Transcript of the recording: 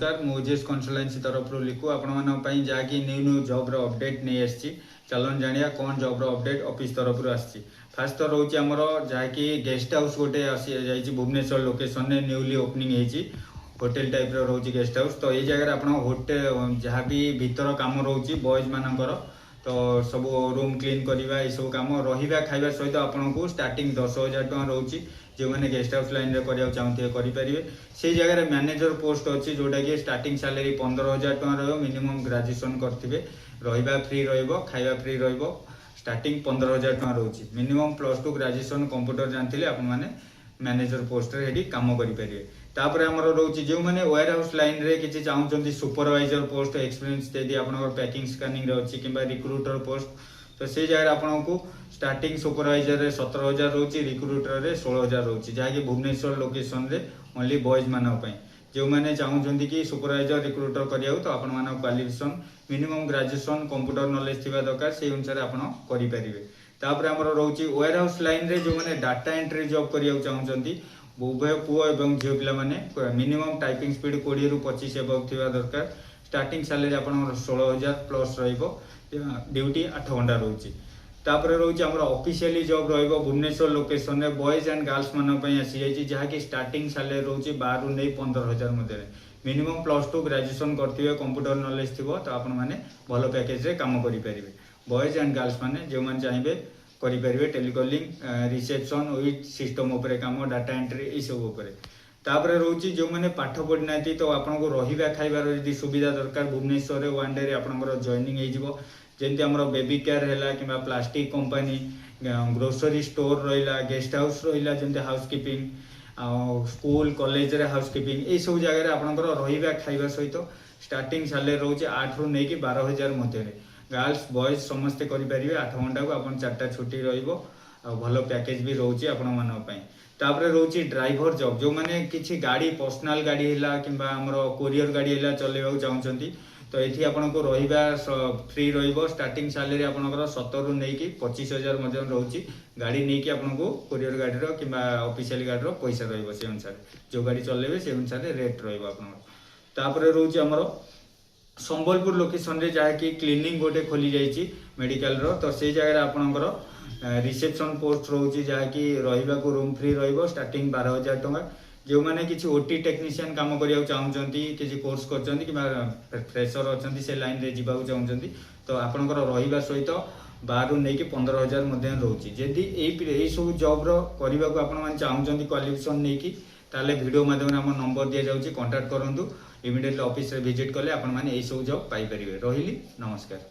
Sir Moses consultancy तरफ लिखु आपण जहाँकि न्यू न्यू जॉब अपडेट नहीं आसी चलन जानिया कौन जॉब अपडेट ऑफिस तरफ आसी फास्ट तो रोचे आमर जहाँकि गेस्ट हाउस गोटे आसी भुवनेश्वर लोकेशन में न्यूली ओपनिंग होती होटेल टाइप रोचे गेस्ट हाउस तो ये जगह आप होटेल जहाँ भी भीतर काम रोचे बॉयज मानकर तो सब रूम क्लीन करवा ये सब कम रहा खाଇବା सहित आपन को स्टार्टिंग 10,000 टका रोचे जो मैंने गेस्ट हाउस लाइन में करने चाहते करेंगे से जगह मैनेजर पोस्ट अच्छी जोटा कि स्टार्टिंग सैलरी 15,000 टका रहा मिनिमम ग्रेजुएशन करेंगे रहा फ्री खाଇବା फ्री स्टार्टिंग 15,000 टका रोचे मिनिमम +2 ग्रेजुएशन कंप्यूटर जानते आप मैनेजर पोस्ट रे काम करेंगे तापर आमर रोचे जो मैंने वेयर हाउस लाइन रे किसी चाहते सुपरवाइजर पोस्ट एक्सपीरियंस यदि आप पैकिंग स्कानिंग अच्छी कि रिक्रुटर पोस्ट तो से जगह आपको स्टार्टिंग सुपरवाइजर 17,000 रोचे रिक्रुटर 16,000 रोचे जहाँकि भुवनेश्वर लोकेशन रे ओनली बॉयज मानी जो मैंने चाहते कि सुपरवाइजर रिक्रुटर करिया तो आपण qualification minimum graduation computer knowledge थिबा दरकार से अनुसार आपण करि परिबे तापर हमर रोची वेयर हाउस लाइन रे जो मैंने डाटा एंट्री जॉब करिया चाहते उभय पुओ एवं झील पिला माने मिनिमम टाइपिंग स्पीड 20 ରୁ 25 एबव थिबा दरकार स्टार्टिंग सैलरी आपण 16,000 प्लस रहिबो ड्यूटी 8 घंटा रोची तापर रोची हमर ऑफिशियली जॉब रहिबो भुवनेश्वर लोकेशन रे बॉयज एंड गर्ल्स मानन पई आसी जाई जहाँ की स्टार्टिंग सैलरी रोची 12 ରୁ 15,000 मध्य मिनिमम +2 ग्रेजुएशन करथिबे कंप्यूटर नॉलेज थिबो तो आपण माने भलो पैकेज रे काम करि परिबे बॉयज एंड गर्ल्स माने जो माने चाहिबे करेंगे टेलीकॉलिंग रिसेप्शन विथ सिस्टम उपरे काम डाटा एंट्री ये सब उपरे तापर रोची जो मैंने पाठ पढ़ी ना तो आपको रहा खाइबार यदि सुविधा दरकार भुवनेश्वर वन डे आपंकर जॉइनिंग होमती आम बेबी केयर है कि प्लास्टिक कंपनी ग्रोसरी स्टोर रहा गेस्ट हाउस रहा जमी हाउसकीपिंग स्कूल कॉलेज रे हाउसकीपिंग ये सब जगह आपंकर रहा खाइबा सहित स्टार्टिंग सैलरी रोचे 8 ରୁ 12,000 मध्य गर्ल्स बॉयज समस्ते करेंगे 8 घंटा को आप 4टा छुट्टी भल पैकेज भी रोचे आपपर रोचे ड्राइवर जॉब जो मैंने किसी गाड़ी पर्सनाल गाड़ी है कि कोरियर गाड़ी है चलवा चाहते तो ये आपको रहा फ्री स्टार्टिंग सैलरी आपंकर 17 ରୁ 25,000 रोचे गाड़ी नहीं कि आपको कोरियर गाड़ी कि ऑफिशियल गाड़ी पैसा से अनुसार जो गाड़ी चलेबे से अनुसार रेट रहा रोचे आमर संबलपुर लोकेशन रे जहाँकि क्लिनिंग गोटे खोली जाइए मेडिकल तो से जगह आपंकर रिसेप्शन पोस्ट रोचे जहाँकि रहा रूम फ्री स्टार्टिंग 12,000 टका जो मैंने किसी ओटी टेक्नीशियन काम करने चाहते किसी कोर्स कर फ्रेशर अच्छा से लाइन रे जीवाक चाहते तो आपंकर रहा सहित 12 ରୁ 15,000 मध्य रोचे जदि यही सब जॉब करने को आप चाहते क्वालिफिकेशन नहीं कि ताले वीडियो माध्यम आम नंबर दि जाऊँगी कांटेक्ट करूँ इमिडिएटली ऑफिस रे विजिट कले आपण माने ए सब जॉब पाई परिबे रहिली नमस्कार।